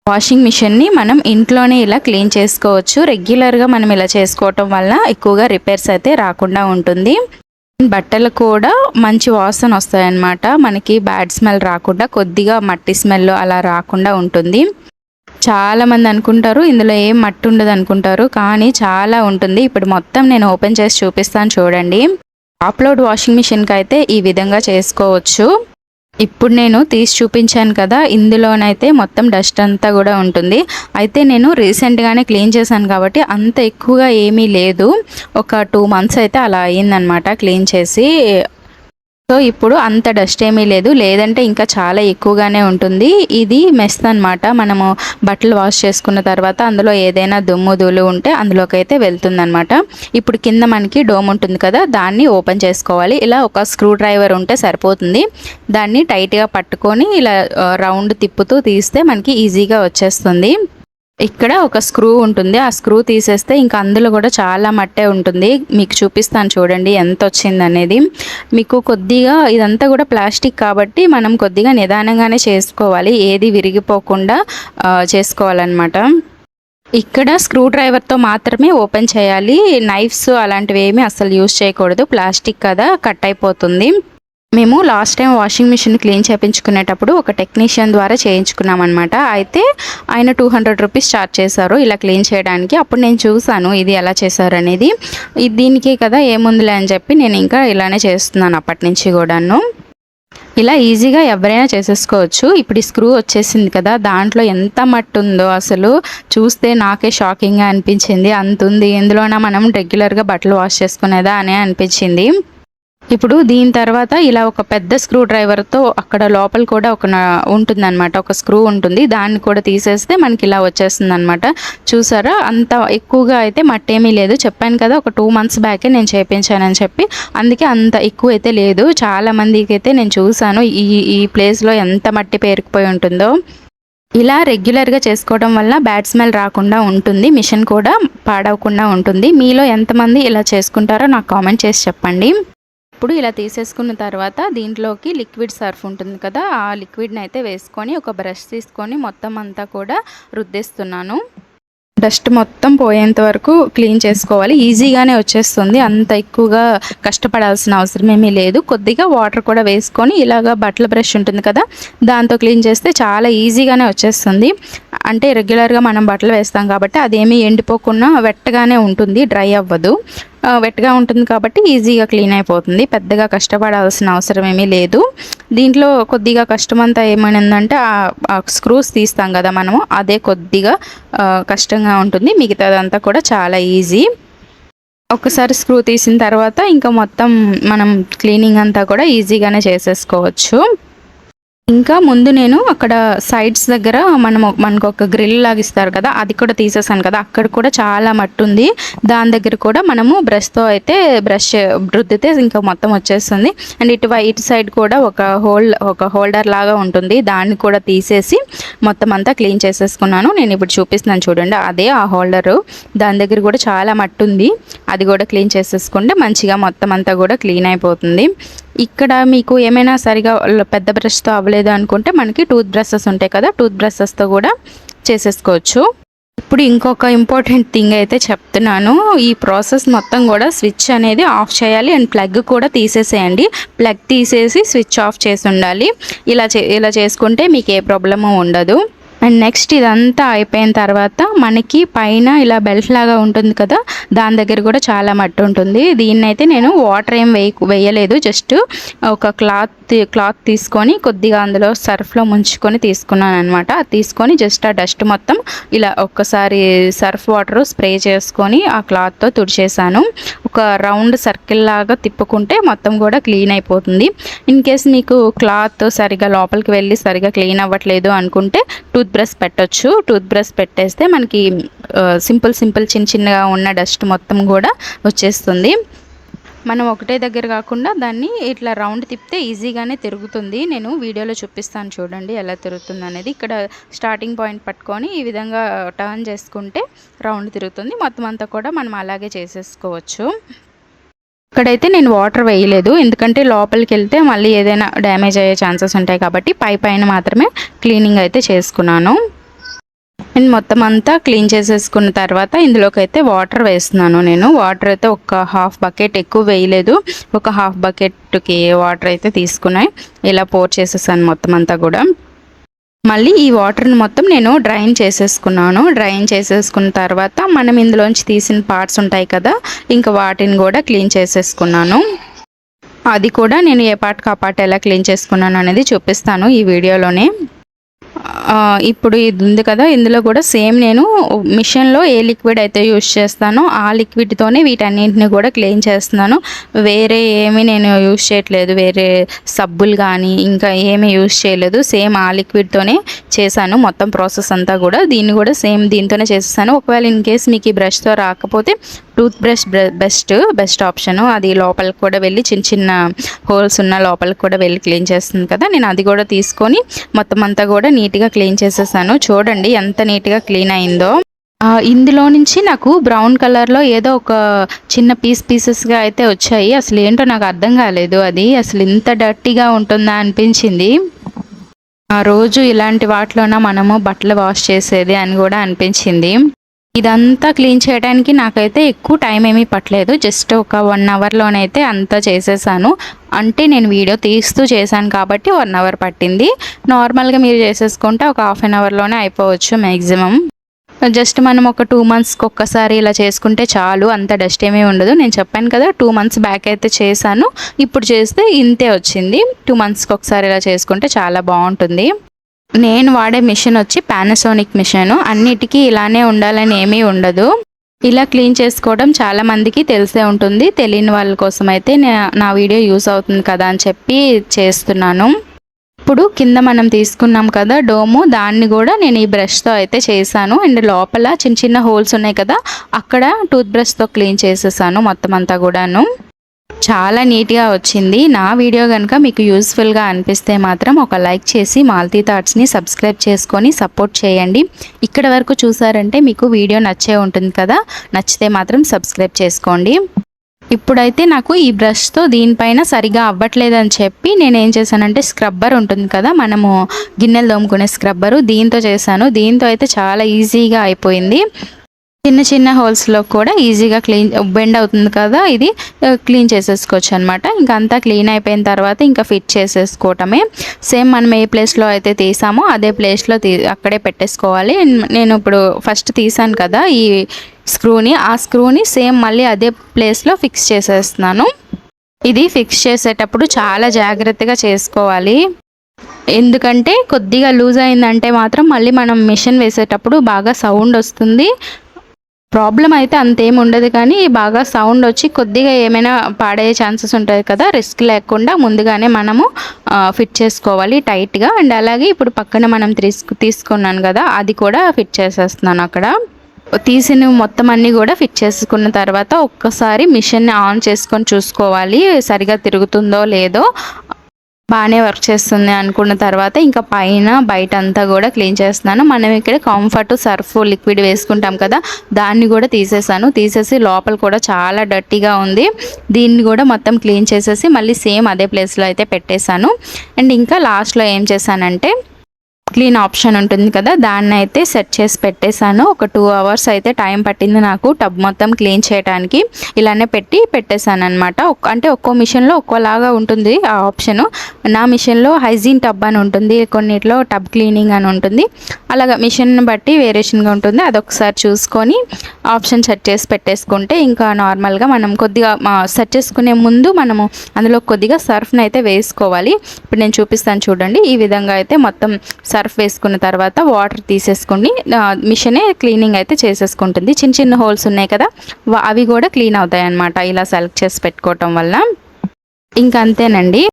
Washing మిషన్ని మనం ఇంట్లోనే ఇలా క్లీన్ చేసుకోవచ్చు. రెగ్యులర్గా మనం ఇలా చేసుకోవటం వల్ల ఎక్కువగా రిపేర్స్ అయితే రాకుండా ఉంటుంది. బట్టలు కూడా మంచి వాసన వస్తాయన్నమాట. మనకి బ్యాడ్ స్మెల్ రాకుండా, కొద్దిగా మట్టి స్మెల్ అలా రాకుండా ఉంటుంది. చాలామంది అనుకుంటారు ఇందులో ఏం మట్టి ఉండదు అనుకుంటారు, కానీ చాలా ఉంటుంది. ఇప్పుడు మొత్తం నేను ఓపెన్ చేసి చూపిస్తాను చూడండి. టాప్ లోడ్ వాషింగ్ మిషన్కి అయితే ఈ విధంగా చేసుకోవచ్చు. ఇప్పుడు నేను తీసి చూపించాను కదా, ఇందులోనైతే మొత్తం డస్ట్ అంతా కూడా ఉంటుంది. అయితే నేను రీసెంట్గానే క్లీన్ చేశాను కాబట్టి అంత ఎక్కువగా ఏమీ లేదు. ఒక 2 months అయితే అలా అయ్యిందనమాట క్లీన్ చేసి. సో ఇప్పుడు అంత డస్ట్ ఏమీ లేదు, లేదంటే ఇంకా చాలా ఎక్కువగానే ఉంటుంది. ఇది మెస్ అనమాట. మనము బట్టలు వాష్ చేసుకున్న తర్వాత అందులో ఏదైనా దుమ్ము ధూళి ఉంటే అందులోకి అయితే వెళ్తుందనమాట. ఇప్పుడు కింద మనకి డోమ్ ఉంటుంది కదా, దాన్ని ఓపెన్ చేసుకోవాలి. ఇలా ఒక స్క్రూ డ్రైవర్ ఉంటే సరిపోతుంది. దాన్ని టైట్గా పట్టుకొని ఇలా రౌండ్ తిప్పుతూ తీస్తే మనకి ఈజీగా వచ్చేస్తుంది. ఇక్కడ ఒక స్క్రూ ఉంటుంది, ఆ స్క్రూ తీసేస్తే ఇంకా అందులో కూడా చాలా మట్టే ఉంటుంది. మీకు చూపిస్తాను చూడండి ఎంత వచ్చింది అనేది. మీకు కొద్దిగా ఇదంతా కూడా ప్లాస్టిక్ కాబట్టి మనం కొద్దిగా నిదానంగానే చేసుకోవాలి, ఏది విరిగిపోకుండా చేసుకోవాలన్నమాట. ఇక్కడ స్క్రూ డ్రైవర్తో మాత్రమే ఓపెన్ చేయాలి. నైఫ్స్ అలాంటివి ఏమీ అసలు యూజ్ చేయకూడదు, ప్లాస్టిక్ కదా కట్ అయిపోతుంది. మేము last time washing machine clean చేయించుకునేటప్పుడు ఒక టెక్నీషియన్ ద్వారా చేయించుకున్నాం అనమాట. అయితే ఆయన 200 రూపీస్ ఛార్జ్ చేశారు ఇలా క్లీన్ చేయడానికి. అప్పుడు నేను చూసాను ఇది ఎలా చేశారు అనేది. దీనికి కదా ఏముందిలే అని చెప్పి నేను ఇంకా ఇలానే చేస్తున్నాను అప్పటి నుంచి కూడాను. ఇలా ఈజీగా ఎవరైనా చేసేసుకోవచ్చు. ఇప్పుడు ఈ స్క్రూ వచ్చేసింది కదా, దాంట్లో ఎంత మట్టి ఉందో అసలు చూస్తే నాకే షాకింగ్గా అనిపించింది. అంత ఉంది. ఇందులోన మనం రెగ్యులర్గా బట్టలు వాష్ చేసుకునేదా అనే అనిపించింది. ఇప్పుడు దీని తర్వాత ఇలా ఒక పెద్ద స్క్రూ డ్రైవర్తో అక్కడ లోపల కూడా ఒక ఉంటుందన్నమాట, ఒక స్క్రూ ఉంటుంది. దాన్ని కూడా తీసేస్తే మనకి ఇలా వచ్చేస్తుంది అనమాట. చూసారా, అంత ఎక్కువగా అయితే మట్టి ఏమీ లేదు. చెప్పాను కదా ఒక 2 months బ్యాకే నేను చేయించానని చెప్పి, అందుకే అంత ఎక్కువ అయితే లేదు. చాలా మందికి అయితే నేను చూసాను ఈ ప్లేస్లో ఎంత మట్టి పేరుకుపోయి ఉంటుందో. ఇలా రెగ్యులర్గా చేసుకోవడం వల్ల బ్యాడ్ స్మెల్ రాకుండా ఉంటుంది, మిషన్ కూడా పాడవకుండా ఉంటుంది. మీలో ఎంతమంది ఇలా చేసుకుంటారో నాకు కామెంట్ చేసి చెప్పండి. ఇప్పుడు ఇలా తీసేసుకున్న తర్వాత దీంట్లోకి లిక్విడ్ సర్ఫ్ ఉంటుంది కదా, ఆ లిక్విడ్ని అయితే వేసుకొని ఒక బ్రష్ తీసుకొని మొత్తం అంతా కూడా రుద్దేస్తున్నాను. డస్ట్ మొత్తం పోయేంత వరకు క్లీన్ చేసుకోవాలి. ఈజీగానే వచ్చేస్తుంది, అంత ఎక్కువగా కష్టపడాల్సిన అవసరం ఏమీ లేదు. కొద్దిగా వాటర్ కూడా వేసుకొని ఇలాగ బట్టల బ్రష్ ఉంటుంది కదా, దాంతో క్లీన్ చేస్తే చాలా ఈజీగానే వచ్చేస్తుంది. అంటే రెగ్యులర్గా మనం బట్టలు వేస్తాం కాబట్టి అదేమీ ఎండిపోకుండా వెట్టగానే ఉంటుంది, డ్రై అవ్వదు. వెట్గా ఉంటుంది కాబట్టి ఈజీగా క్లీన్ అయిపోతుంది. పెద్దగా కష్టపడాల్సిన అవసరం ఏమీ లేదు. దీంట్లో కొద్దిగా కష్టమంతా ఏమైందంటే ఆ స్క్రూస్ తీస్తాం కదా మనము, అదే కొద్దిగా కష్టంగా ఉంటుంది. మిగతాదంతా కూడా చాలా ఈజీ. ఒకసారి స్క్రూ తీసిన తర్వాత ఇంకా మొత్తం మనం క్లీనింగ్ అంతా కూడా ఈజీగానే చేసేసుకోవచ్చు. ఇంకా ముందు నేను అక్కడ సైడ్స్ దగ్గర మనకు ఒక గ్రిల్ లాగా ఇస్తారు కదా, అది కూడా తీసేసాను కదా, అక్కడ కూడా చాలా మట్టి ఉంది. దాని దగ్గర కూడా మనము బ్రష్తో అయితే బ్రష్ రుద్దితే ఇంకా మొత్తం వచ్చేస్తుంది. అండ్ ఇటు సైడ్ కూడా ఒక హోల్డర్ లాగా ఉంటుంది, దాన్ని కూడా తీసేసి మొత్తం అంతా క్లీన్ చేసేసుకున్నాను. నేను ఇప్పుడు చూపిస్తున్నాను చూడండి, అదే ఆ హోల్డరు. దాని దగ్గర కూడా చాలా మట్టి ఉంది, అది కూడా క్లీన్ చేసేసుకుంటే మంచిగా మొత్తం అంతా కూడా క్లీన్ అయిపోతుంది. ఇక్కడ మీకు ఏమైనా సరిగా పెద్ద బ్రష్తో అవ్వలేదు అనుకుంటే మనకి టూత్ బ్రషెస్ ఉంటాయి కదా, టూత్ బ్రషెస్తో కూడా చేసేసుకోవచ్చు. ఇప్పుడు ఇంకొక ఇంపార్టెంట్ థింగ్ అయితే చెప్తున్నాను. ఈ ప్రాసెస్ మొత్తం కూడా స్విచ్ అనేది ఆఫ్ చేయాలి అండ్ ప్లగ్ కూడా తీసేసేయండి. ప్లగ్ తీసేసి స్విచ్ ఆఫ్ చేసి ఉండాలి. ఇలా చేసుకుంటే మీకు ఏ ప్రాబ్లము ఉండదు. అండ్ నెక్స్ట్ ఇదంతా అయిపోయిన తర్వాత మనకి పైన ఇలా బెల్ట్ లాగా ఉంటుంది కదా, దాని దగ్గర కూడా చాలా మట్టి ఉంటుంది. దీన్నైతే నేను వాటర్ ఏం వేయలేదు, జస్ట్ ఒక క్లాత్ తీసుకొని కొద్దిగా అందులో సర్ఫ్లో ముంచుకొని తీసుకున్నాను అనమాట. అది తీసుకొని జస్ట్ ఆ డస్ట్ మొత్తం ఇలా ఒక్కసారి సర్ఫ్ వాటర్ స్ప్రే చేసుకొని ఆ క్లాత్తో తుడిచేసాను. ఒక రౌండ్ సర్కిల్ లాగా తిప్పుకుంటే మొత్తం కూడా క్లీన్ అయిపోతుంది. ఇన్ కేస్ మీకు క్లాత్ సరిగా లోపలికి వెళ్ళి సరిగా క్లీన్ అవ్వట్లేదు అనుకుంటే టూత్ బ్రష్ పెట్టొచ్చు. టూత్ బ్రష్ పెట్టేస్తే మనకి సింపుల్ చిన్నగా ఉన్న డస్ట్ మొత్తం కూడా వచ్చేస్తుంది. మనం ఒకటే దగ్గర కాకుండా దాన్ని ఇట్లా రౌండ్ తిప్పితే ఈజీగానే తిరుగుతుంది. నేను వీడియోలో చూపిస్తాను చూడండి ఎలా తిరుగుతుంది అనేది. ఇక్కడ స్టార్టింగ్ పాయింట్ పట్టుకొని ఈ విధంగా టర్న్ చేసుకుంటే రౌండ్ తిరుగుతుంది. మొత్తం అంతా కూడా మనం అలాగే చేసేసుకోవచ్చు. ఇక్కడైతే నేను వాటర్ వేయలేదు, ఎందుకంటే లోపలికి వెళ్తే మళ్ళీ ఏదైనా డ్యామేజ్ అయ్యే ఛాన్సెస్ ఉంటాయి కాబట్టి పైన మాత్రమే క్లీనింగ్ అయితే చేసుకున్నాను. అండ్ మొత్తం అంతా క్లీన్ చేసేసుకున్న తర్వాత ఇందులోకి అయితే వాటర్ వేస్తున్నాను. నేను వాటర్ అయితే ఒక హాఫ్ బకెట్, ఎక్కువ వేయలేదు, ఒక హాఫ్ బకెట్కి వాటర్ అయితే తీసుకున్నాయి. ఇలా పోర్ చేసేసాను మొత్తం అంతా కూడా. మళ్ళీ ఈ వాటర్ని మొత్తం నేను డ్రైన్ చేసేసుకున్నాను. డ్రైన్ చేసేసుకున్న తర్వాత మనం ఇందులోంచి తీసిన పార్ట్స్ ఉంటాయి కదా, ఇంకా వాటిని కూడా క్లీన్ చేసేసుకున్నాను. అది కూడా నేను ఏ పార్ట్కి ఆ పార్ట్ ఎలా క్లీన్ చేసుకున్నాను అనేది చూపిస్తాను ఈ వీడియోలోనే. ఇప్పుడు ఇది ఉంది కదా, ఇందులో కూడా సేమ్ నేను మిషన్లో ఏ లిక్విడ్ అయితే యూజ్ చేస్తానో ఆ లిక్విడ్తోనే వీటన్నింటిని కూడా క్లీన్ చేస్తున్నాను. వేరే ఏమీ నేను యూజ్ చేయట్లేదు, వేరే సబ్బులు కానీ ఇంకా ఏమీ యూజ్ చేయలేదు. సేమ్ ఆ లిక్విడ్తోనే చేశాను మొత్తం ప్రాసెస్ అంతా కూడా. దీన్ని కూడా సేమ్ దీంతోనే చేసేసాను. ఒకవేళ ఇన్ కేస్ మీకు ఈ బ్రష్తో రాకపోతే టూత్ బ్రష్ బెస్ట్ ఆప్షను. అది లోపలికి కూడా వెళ్ళి చిన్న చిన్న హోల్స్ ఉన్న లోపలికి కూడా వెళ్ళి క్లీన్ చేస్తుంది కదా. నేను అది కూడా తీసుకొని మొత్తం అంతా కూడా నీట్గా క్లీన్ చేసేసాను. చూడండి ఎంత నీట్గా క్లీన్ అయిందో. ఇందులో నుంచి నాకు బ్రౌన్ కలర్లో ఏదో ఒక చిన్న పీసెస్గా అయితే వచ్చాయి. అసలు ఏంటో నాకు అర్థం కాలేదు, అది అసలు ఇంత డర్టీగా ఉంటుందా అనిపించింది. ఆ రోజు ఇలాంటి వాటిలోన మనము బట్టలు వాష్ చేసేది అని కూడా అనిపించింది. ఇదంతా క్లీన్ చేయడానికి నాకైతే ఎక్కువ టైం ఏమీ పట్టలేదు. జస్ట్ ఒక 1 అవర్లోనైతే అంతా చేసేసాను. అంటే నేను వీడియో తీస్తూ చేశాను కాబట్టి 1 అవర్ పట్టింది. నార్మల్గా మీరు చేసేసుకుంటే ఒక హాఫ్ అన్ అవర్లోనే అయిపోవచ్చు మ్యాక్సిమం. జస్ట్ మనం ఒక 2 మంత్స్కి ఒక్కసారి ఇలా చేసుకుంటే చాలు, అంత డస్ట్ ఏమీ ఉండదు. నేను చెప్పాను కదా 2 మంత్స్ బ్యాక్ అయితే చేశాను, ఇప్పుడు చేస్తే ఇంతే వచ్చింది. 2 మంత్స్కి ఒకసారి ఇలా చేసుకుంటే చాలా బాగుంటుంది. నేను వాడే మిషన్ వచ్చి పానాసోనిక్ మిషన్. అన్నిటికీ ఇలానే ఉండాలని ఏమీ ఉండదు. ఇలా క్లీన్ చేసుకోవడం చాలా మందికి తెలిసే ఉంటుంది. తెలియని వాళ్ళ కోసం అయితే నా వీడియో యూస్ అవుతుంది కదా అని చెప్పి చేస్తున్నాను. ఇప్పుడు కింద మనం తీసుకున్నాం కదా డోము, దాన్ని కూడా నేను ఈ బ్రష్తో అయితే చేశాను. అండ్ లోపల చిన్న చిన్న హోల్స్ ఉన్నాయి కదా, అక్కడ టూత్ బ్రష్తో క్లీన్ చేసేసాను మొత్తం అంతా కూడాను. చాలా నీట్గా వచ్చింది. నా వీడియో కనుక మీకు యూస్ఫుల్గా అనిపిస్తే మాత్రం ఒక లైక్ చేసి మాలతి థాట్స్ని సబ్స్క్రైబ్ చేసుకొని సపోర్ట్ చేయండి. ఇక్కడ వరకు చూసారంటే మీకు వీడియో నచ్చే ఉంటుంది కదా, నచ్చితే మాత్రం సబ్స్క్రైబ్ చేసుకోండి. ఇప్పుడైతే నాకు ఈ బ్రష్తో దీనిపైన సరిగా అవ్వట్లేదని చెప్పి నేను ఏం చేశానంటే స్క్రబ్బర్ ఉంటుంది కదా, మనము గిన్నెలు తోముకునే స్క్రబ్బరు, దీంతో చేశాను. దీంతో అయితే చాలా ఈజీగా అయిపోయింది. చిన్న చిన్న హోల్స్లో కూడా ఈజీగా బెండ్ అవుతుంది కదా, ఇది క్లీన్ చేసేసుకోవచ్చు అనమాట. ఇంకా అంతా క్లీన్ అయిపోయిన తర్వాత ఇంకా ఫిట్ చేసేసుకోవటమే. సేమ్ మనం ఏ ప్లేస్లో అయితే తీసామో అదే ప్లేస్లో అక్కడే పెట్టేసుకోవాలి. నేను ఇప్పుడు ఫస్ట్ తీసాను కదా ఈ స్క్రూని, ఆ స్క్రూని సేమ్ మళ్ళీ అదే ప్లేస్లో ఫిక్స్ చేసేస్తున్నాను. ఇది ఫిక్స్ చేసేటప్పుడు చాలా జాగ్రత్తగా చేసుకోవాలి. ఎందుకంటే కొద్దిగా లూజ్ అయిందంటే మాత్రం మళ్ళీ మనం మిషన్ వేసేటప్పుడు బాగా సౌండ్ వస్తుంది. ప్రాబ్లం అయితే అంతేమి ఉండదు, కానీ బాగా సౌండ్ వచ్చి కొద్దిగా ఏమైనా పాడయ్యే ఛాన్సెస్ ఉంటాయి కదా. రిస్క్ లేకుండా ముందుగానే మనము ఫిట్ చేసుకోవాలి టైట్గా. అండ్ అలాగే ఇప్పుడు పక్కన మనం తీసుకున్నాను కదా, అది కూడా ఫిట్ చేసేస్తున్నాను. అక్కడ తీసిన మొత్తం అన్నీ కూడా ఫిట్ చేసుకున్న తర్వాత ఒక్కసారి మిషన్ని ఆన్ చేసుకొని చూసుకోవాలి సరిగా తిరుగుతుందో లేదో. బాగానే వర్క్ చేస్తుంది అనుకున్న తర్వాత ఇంకా పైన బయట అంతా కూడా క్లీన్ చేస్తున్నాను. మనం ఇక్కడ కంఫర్ట్ సర్ఫ్ లిక్విడ్ వేసుకుంటాం కదా, దాన్ని కూడా తీసేసి లోపల కూడా చాలా డర్టీగా ఉంది. దీన్ని కూడా మొత్తం క్లీన్ చేసేసి మళ్ళీ సేమ్ అదే ప్లేస్లో అయితే పెట్టేశాను. అండ్ ఇంకా లాస్ట్లో ఏం చేశానంటే క్లీన్ ఆప్షన్ ఉంటుంది కదా, దాన్ని అయితే సెట్ చేసి పెట్టేశాను. ఒక 2 అవర్స్ అయితే టైం పట్టింది నాకు టబ్ మొత్తం క్లీన్ చేయడానికి. ఇలానే పెట్టేశాను అనమాట. అంటే ఒక్కో మిషన్లో ఒక్కోలాగా ఉంటుంది ఆ ఆప్షను. నా మిషన్లో హైజీన్ టబ్ అని ఉంటుంది, కొన్నిట్లో టబ్ క్లీనింగ్ అని ఉంటుంది. అలాగా మిషన్ బట్టి వేరియేషన్గా ఉంటుంది. అదొకసారి చూసుకొని ఆప్షన్ సెట్ చేసి పెట్టేసుకుంటే ఇంకా నార్మల్గా మనం కొద్దిగా సెట్ చేసుకునే ముందు మనము అందులో కొద్దిగా సర్ఫ్ని అయితే వేసుకోవాలి. ఇప్పుడు నేను చూపిస్తాను చూడండి. ఈ విధంగా అయితే మొత్తం సర్ఫ్ వేసుకున్న తర్వాత వాటర్ తీసేసుకొని మిషనే క్లీనింగ్ అయితే చేసేసుకుంటుంది. చిన్న చిన్న హోల్స్ ఉన్నాయి కదా, అవి కూడా క్లీన్ అవుతాయి అన్నమాట ఇలా సెలెక్ట్ చేసి పెట్టుకోవటం వల్ల. ఇంకంతేనండి.